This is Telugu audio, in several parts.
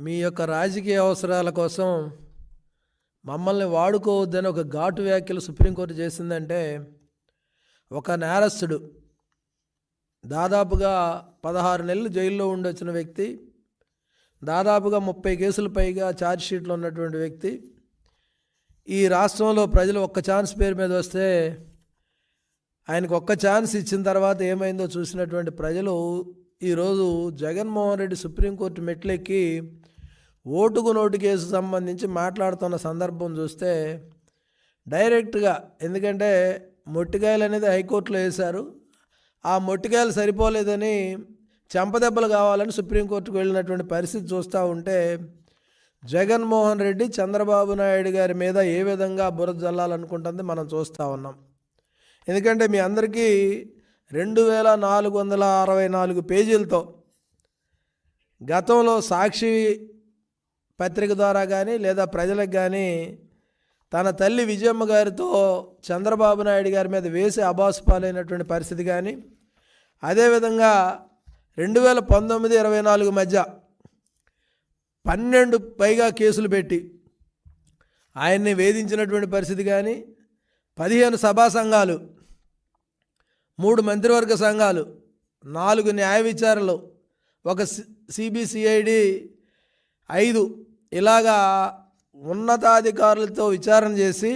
మీ యొక్క రాజకీయ అవసరాల కోసం మమ్మల్ని వాడుకోవద్దని ఒక ఘాటు వ్యాఖ్యలు సుప్రీంకోర్టు చేసిందంటే, ఒక నేరస్తుడు దాదాపుగా 16 నెలలు జైల్లో ఉండొచ్చిన వ్యక్తి, దాదాపుగా 30 కేసులు పైగా ఛార్జ్షీట్లో ఉన్నటువంటి వ్యక్తి, ఈ రాష్ట్రంలో ప్రజలు ఒక్క ఛాన్స్ పేరు మీద వస్తే ఆయనకు ఒక్క ఛాన్స్ ఇచ్చిన తర్వాత ఏమైందో చూసినటువంటి ప్రజలు ఈరోజు జగన్మోహన్ రెడ్డి సుప్రీంకోర్టు మెట్లెక్కి ఓటుకు నోటు కేసు సంబంధించి మాట్లాడుతున్న సందర్భం చూస్తే డైరెక్ట్గా, ఎందుకంటే మొట్టికాయలు అనేది హైకోర్టులో వేశారు, ఆ మొట్టికాయలు సరిపోలేదని చెంపదెబ్బలు కావాలని సుప్రీంకోర్టుకు వెళ్ళినటువంటి పరిస్థితి చూస్తూ ఉంటే, జగన్మోహన్ రెడ్డి చంద్రబాబు నాయుడు గారి మీద ఏ విధంగా బురద జల్లాలనుకుంటుంది మనం చూస్తూ ఉన్నాం. ఎందుకంటే మీ అందరికీ 2464 పేజీలతో గతంలో సాక్షి పత్రిక ద్వారా కానీ లేదా ప్రజలకు కానీ తన తల్లి విజయమ్మ గారితో చంద్రబాబు నాయుడు గారి మీద వేసి అబాసుపాలైనటువంటి పరిస్థితి కానీ, అదేవిధంగా 2019-24 మధ్య 12 పైగా కేసులు పెట్టి ఆయన్ని వేధించినటువంటి పరిస్థితి కానీ, 15 సభా సంఘాలు, 3 మంత్రివర్గ సంఘాలు, 4 న్యాయ విచారణలు, ఒక సిబిసిఐడి 5 ఇలాగా ఉన్నతాధికారులతో విచారణ చేసి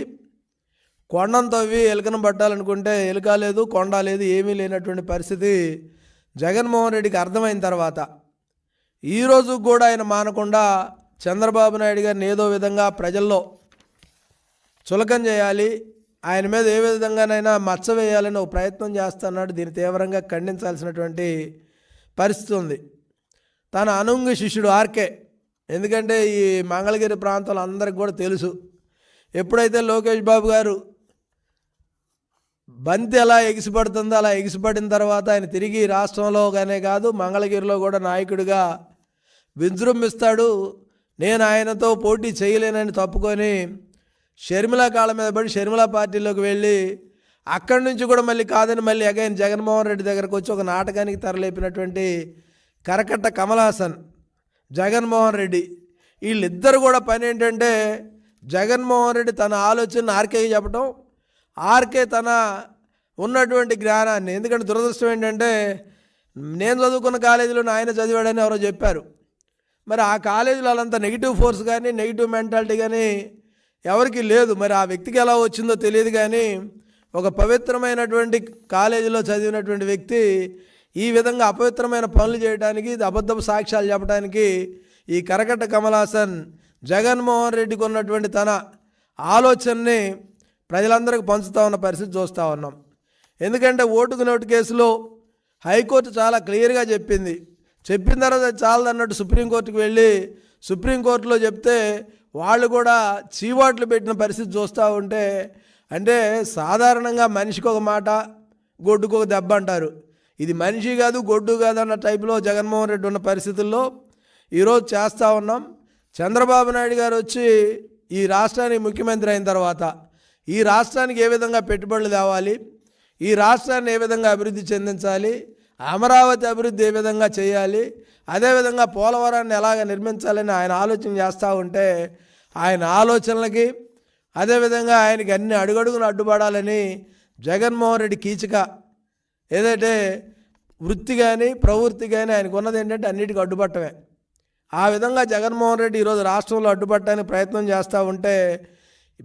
కొండను తవ్వి ఎలుకను పట్టాలనుకుంటే ఎలుక లేదు, కొండ లేదు, ఏమీ లేనటువంటి పరిస్థితి జగన్మోహన్ రెడ్డికి అర్థమైన తర్వాత ఈరోజు కూడా ఆయన మానకుండా చంద్రబాబు నాయుడు గారిని ఏదో విధంగా ప్రజల్లో చులకన చేయాలి, ఆయన మీద ఏ విధంగానైనా మచ్చ వేయాలని ఒక ప్రయత్నం చేస్తున్నాడు. దీన్ని తీవ్రంగా ఖండించాల్సినటువంటి పరిస్థితి ఉంది. తన అనుంగు శిష్యుడు ఆర్కే, ఎందుకంటే ఈ మంగళగిరి ప్రాంతంలో అందరికి కూడా తెలుసు, ఎప్పుడైతే లోకేష్ బాబు గారు బంతి ఎలా ఎగిసిపడుతుందో అలా ఎగిసిపడిన తర్వాత ఆయన తిరిగి రాష్ట్రంలోగానే కాదు మంగళగిరిలో కూడా నాయకుడిగా విజృంభిస్తాడు. నేను ఆయనతో పోటీ చేయలేనని తప్పుకొని షర్మిల కాళ్ళ మీద పడి షర్మిల పార్టీలోకి వెళ్ళి అక్కడి నుంచి కూడా మళ్ళీ కాదని మళ్ళీ అగైన్ జగన్మోహన్ రెడ్డి దగ్గరకు వచ్చి ఒక నాటకానికి తెరలేపినటువంటి కరకట్ట కమల్ హాసన్, జగన్మోహన్ రెడ్డి, వీళ్ళిద్దరు కూడా పని ఏంటంటే జగన్మోహన్ రెడ్డి తన ఆలోచన ఆర్కేకి చెప్పడం, ఆర్కే తన ఉన్నటువంటి జ్ఞానాన్ని, ఎందుకంటే దురదృష్టం ఏంటంటే నేను చదువుకున్న కాలేజీలో ఆయన చదివాడని ఎవరో చెప్పారు, మరి ఆ కాలేజీలో వాళ్ళంతా నెగిటివ్ ఫోర్స్ కానీ నెగిటివ్ మెంటాలిటీ కానీ ఎవరికి లేదు, మరి ఆ వ్యక్తికి ఎలా వచ్చిందో తెలియదు. కానీ ఒక పవిత్రమైనటువంటి కాలేజీలో చదివినటువంటి వ్యక్తి ఈ విధంగా అపవిత్రమైన పనులు చేయడానికి, అబద్ధపు సాక్ష్యాలు చెప్పడానికి ఈ కరకట్ట కమల్ హాసన్ జగన్మోహన్ రెడ్డికి ఉన్నటువంటి తన ఆలోచనని ప్రజలందరికీ పంచుతూ ఉన్న పరిస్థితి చూస్తూ ఉన్నాం. ఎందుకంటే ఓటుకు నోటు కేసులో హైకోర్టు చాలా క్లియర్గా చెప్పింది, చెప్పిన తర్వాత చాలదన్నట్టు సుప్రీంకోర్టుకు వెళ్ళి సుప్రీంకోర్టులో చెప్తే వాళ్ళు కూడా చీవాట్లు పెట్టిన పరిస్థితి చూస్తూ ఉంటే, అంటే సాధారణంగా మనిషికి ఒక మాట గొడ్డుకు ఒక దెబ్బ అంటారు, ఇది మనిషి కాదు గొడ్డు కాదు అన్న టైపులో జగన్మోహన్ రెడ్డి ఉన్న పరిస్థితుల్లో ఈరోజు చేస్తూ ఉన్నాం. చంద్రబాబు నాయుడు గారు వచ్చి ఈ రాష్ట్రానికి ముఖ్యమంత్రి అయిన తర్వాత ఈ రాష్ట్రానికి ఏ విధంగా పెట్టుబడులు తేవాలి, ఈ రాష్ట్రాన్ని ఏ విధంగా అభివృద్ధి చెందించాలి, అమరావతి అభివృద్ధి ఏ విధంగా చేయాలి, అదేవిధంగా పోలవరాన్ని ఎలాగ నిర్మించాలని ఆయన ఆలోచన చేస్తూ ఉంటే, ఆయన ఆలోచనలకి అదేవిధంగా ఆయనకి అన్ని అడుగడుగున అడ్డుపడాలని జగన్మోహన్ రెడ్డి కీచక ఏదైతే వృత్తి కానీ ప్రవృత్తి కానీ ఆయనకు ఉన్నది ఏంటంటే అన్నిటికీ అడ్డుపట్టమే. ఆ విధంగా జగన్మోహన్ రెడ్డి ఈరోజు రాష్ట్రంలో అడ్డుపట్టడానికి ప్రయత్నం చేస్తూ ఉంటే,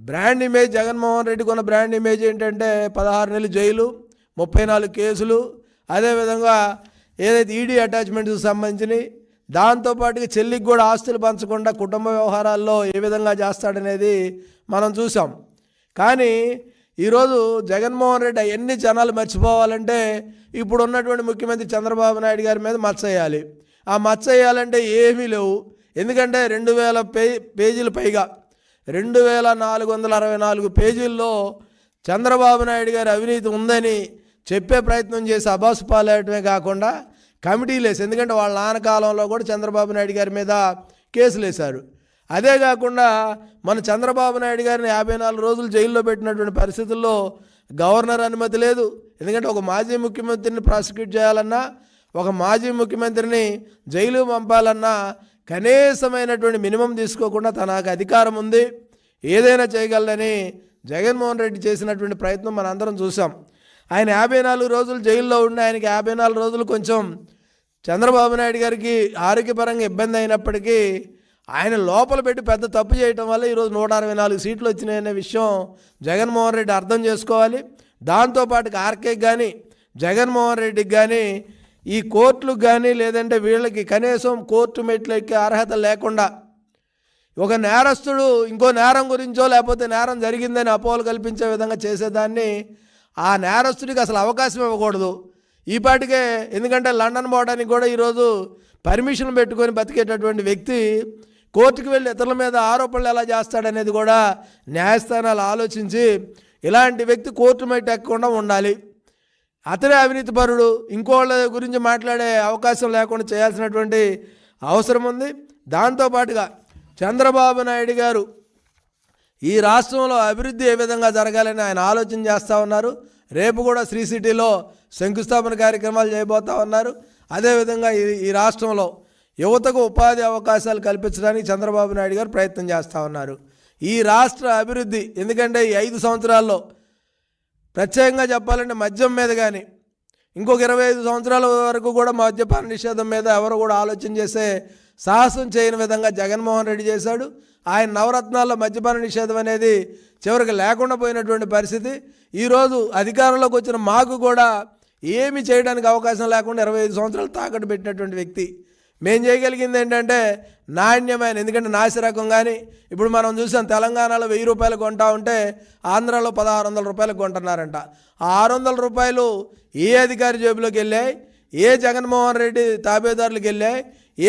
బ్రాండ్ ఇమేజ్ జగన్మోహన్ రెడ్డికి ఉన్న బ్రాండ్ ఇమేజ్ ఏంటంటే 16 నెలలు జైలు, 34 కేసులు, అదేవిధంగా ఏదైతే ఈడీ అటాచ్మెంట్స్కి సంబంధించినవి, దాంతోపాటుగా చెల్లికి కూడా ఆస్తులు పంచకుండా కుటుంబ వ్యవహారాల్లో ఏ విధంగా చేస్తాడనేది మనం చూసాం. కానీ ఈరోజు జగన్మోహన్ రెడ్డి అవన్నీ జనాలు మర్చిపోవాలంటే ఇప్పుడు ఉన్నటువంటి ముఖ్యమంత్రి చంద్రబాబు నాయుడు గారి మీద మచ్చ వేయాలి. ఆ మచ్చ వేయాలంటే ఏమీ లేవు, ఎందుకంటే 2000 పేజీలు పైగా 2464 పేజీల్లో చంద్రబాబు నాయుడు గారి అవినీతి ఉందని చెప్పే ప్రయత్నం చేసి అబాసు పాలేయటమే కాకుండా కమిటీలు వేసి, ఎందుకంటే వాళ్ళ నాన్న కాలంలో కూడా చంద్రబాబు నాయుడు గారి మీద కేసులు వేశారు. అదే కాకుండా మన చంద్రబాబు నాయుడు గారిని 54 రోజులు జైల్లో పెట్టినటువంటి పరిస్థితుల్లో గవర్నర్ అనుమతి లేదు, ఎందుకంటే ఒక మాజీ ముఖ్యమంత్రిని ప్రాసిక్యూట్ చేయాలన్నా, ఒక మాజీ ముఖ్యమంత్రిని జైలు పంపాలన్నా కనీసమైనటువంటి మినిమం తీసుకోకుండా తనకు అధికారం ఉంది, ఏదైనా చేయగలదని జగన్మోహన్ రెడ్డి చేసినటువంటి ప్రయత్నం మనందరం చూసాం. ఆయన 54 రోజులు జైల్లో ఉండి ఆయనకి 54 రోజులు కొంచెం చంద్రబాబు నాయుడు గారికి ఆరోగ్యపరంగా ఇబ్బంది అయినప్పటికీ ఆయన లోపల పెట్టి పెద్ద తప్పు చేయటం వల్ల ఈరోజు 164 సీట్లు వచ్చినాయనే విషయం జగన్మోహన్ రెడ్డి అర్థం చేసుకోవాలి. దాంతోపాటు ఆర్కేకి కానీ జగన్మోహన్ రెడ్డికి కానీ ఈ కోర్టులకు కానీ లేదంటే వీళ్ళకి కనీసం కోర్టు మెట్లు ఎక్కే అర్హత లేకుండా ఒక నేరస్తుడు ఇంకో నేరం గురించో లేకపోతే నేరం జరిగిందని అపోహలు కల్పించే విధంగా చేసేదాన్ని ఆ నేరస్తుడికి అసలు అవకాశం ఇవ్వకూడదు. ఈ పాటికే ఎందుకంటే లండన్ పోవడానికి కూడా ఈరోజు పర్మిషన్ పెట్టుకొని బతికేటటువంటి వ్యక్తి కోర్టుకు వెళ్ళి ఇతరుల మీద ఆరోపణలు ఎలా చేస్తాడనేది కూడా న్యాయస్థానాలు ఆలోచించి ఇలాంటి వ్యక్తి కోర్టు మెట్టు ఎక్కకుండా ఉండాలి. అతనే అవినీతి పరుడు, ఇంకోళ్ళ గురించి మాట్లాడే అవకాశం లేకుండా చేయాల్సినటువంటి అవసరం ఉంది. దాంతోపాటుగా చంద్రబాబు నాయుడు గారు ఈ రాష్ట్రంలో అభివృద్ధి ఏ విధంగా జరగాలని ఆయన ఆలోచన చేస్తూ ఉన్నారు. రేపు కూడా శ్రీ సిటీలో శంకుస్థాపన కార్యక్రమాలు చేయబోతూ ఉన్నారు. అదేవిధంగా ఈ రాష్ట్రంలో యువతకు ఉపాధి అవకాశాలు కల్పించడానికి చంద్రబాబు నాయుడు గారు ప్రయత్నం చేస్తూ ఉన్నారు. ఈ రాష్ట్ర అభివృద్ధి ఎందుకంటే ఈ 5 సంవత్సరాల్లో ప్రత్యేకంగా చెప్పాలంటే మద్యం మీద కానీ ఇంకొక 25 సంవత్సరాల వరకు కూడా మద్యపాన నిషేధం మీద ఎవరు కూడా ఆలోచన చేసే సాహసం చేయని విధంగా జగన్మోహన్ రెడ్డి చేశాడు. ఆయన నవరత్నాల్లో మద్యపాన నిషేధం అనేది చివరికి లేకుండా పోయినటువంటి పరిస్థితి. ఈరోజు అధికారంలోకి వచ్చిన మాకు కూడా ఏమి చేయడానికి అవకాశం లేకుండా 25 సంవత్సరాలు తాకట్టు పెట్టినటువంటి వ్యక్తి. మేము చేయగలిగింది ఏంటంటే నాణ్యమైన, ఎందుకంటే నాసిరకం కానీ ఇప్పుడు మనం చూసాం తెలంగాణలో 1000 రూపాయలు కొంటా ఉంటే ఆంధ్రాలో 1600 రూపాయలకు కొంటున్నారంట. ఆ 600 రూపాయలు ఏ అధికారి జేబులోకి వెళ్ళాయి, ఏ జగన్మోహన్ రెడ్డి తాబేదారులకు వెళ్ళాయి,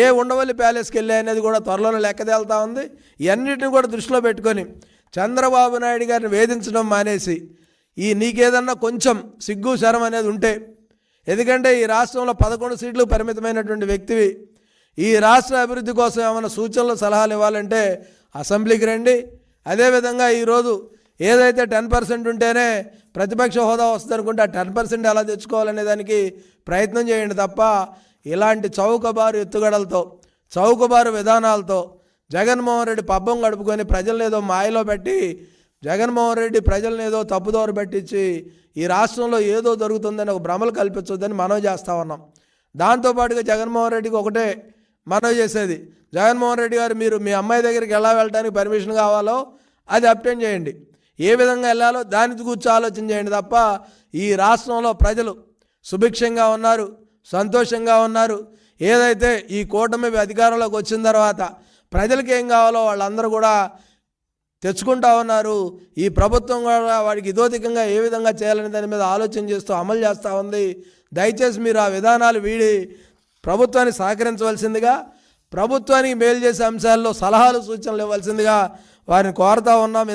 ఏ ఉండవల్లి ప్యాలెస్కి వెళ్ళాయి అనేది కూడా త్వరలోనే లెక్క తేలుతూ ఉంది. ఇవన్నిటిని కూడా దృష్టిలో పెట్టుకొని చంద్రబాబు నాయుడు గారిని వేధించడం మానేసి నీకేదన్నా కొంచెం సిగ్గు శరం అనేది ఉంటే, ఎందుకంటే ఈ రాష్ట్రంలో 11 సీట్లు పరిమితమైనటువంటి వ్యక్తివి, ఈ రాష్ట్ర అభివృద్ధి కోసం ఏమైనా సూచనలు సలహాలు ఇవ్వాలంటే అసెంబ్లీకి రండి. అదేవిధంగా ఈరోజు ఏదైతే 10% ఉంటేనే ప్రతిపక్ష హోదా వస్తుంది అనుకుంటే ఆ 10% ఎలా తెచ్చుకోవాలనే దానికి ప్రయత్నం చేయండి తప్ప ఇలాంటి చౌకబారు ఎత్తుగడలతో చౌకబారు విధానాలతో జగన్మోహన్ రెడ్డి పబ్బం గడుపుకొని ప్రజలను ఏదో మాయలో పెట్టి జగన్మోహన్ రెడ్డి ప్రజలను ఏదో తప్పుదోవ పట్టించి ఈ రాష్ట్రంలో ఏదో జరుగుతుందని ఒక భ్రమలు కల్పించొద్దని మనవి చేస్తూ ఉన్నాం. దాంతోపాటుగా జగన్మోహన్ రెడ్డికి ఒకటే మనవి చేసేది, జగన్మోహన్ రెడ్డి గారు మీరు మీ అమ్మాయి దగ్గరికి ఎలా వెళ్ళడానికి పర్మిషన్ కావాలో అది అప్టైన్ చేయండి, ఏ విధంగా వెళ్ళాలో దాని గురించి ఆలోచన చేయండి తప్ప ఈ రాష్ట్రంలో ప్రజలు సుభిక్షంగా ఉన్నారు, సంతోషంగా ఉన్నారు. ఏదైతే ఈ కూటమి అధికారంలోకి వచ్చిన తర్వాత ప్రజలకు ఏం కావాలో వాళ్ళందరూ కూడా తెచ్చుకుంటా ఉన్నారు. ఈ ప్రభుత్వం కూడా వాడికి ఇదోధికంగా ఏ విధంగా చేయాలనే దాని మీద ఆలోచన చేస్తూ అమలు చేస్తూ ఉంది. దయచేసి మీరు ఆ విధానాలు వీడి ప్రభుత్వాన్ని సహకరించవలసిందిగా, ప్రభుత్వానికి మేలు చేసే అంశాల్లో సలహాలు సూచనలు ఇవ్వాల్సిందిగా వారిని కోరుతూ ఉన్నాం.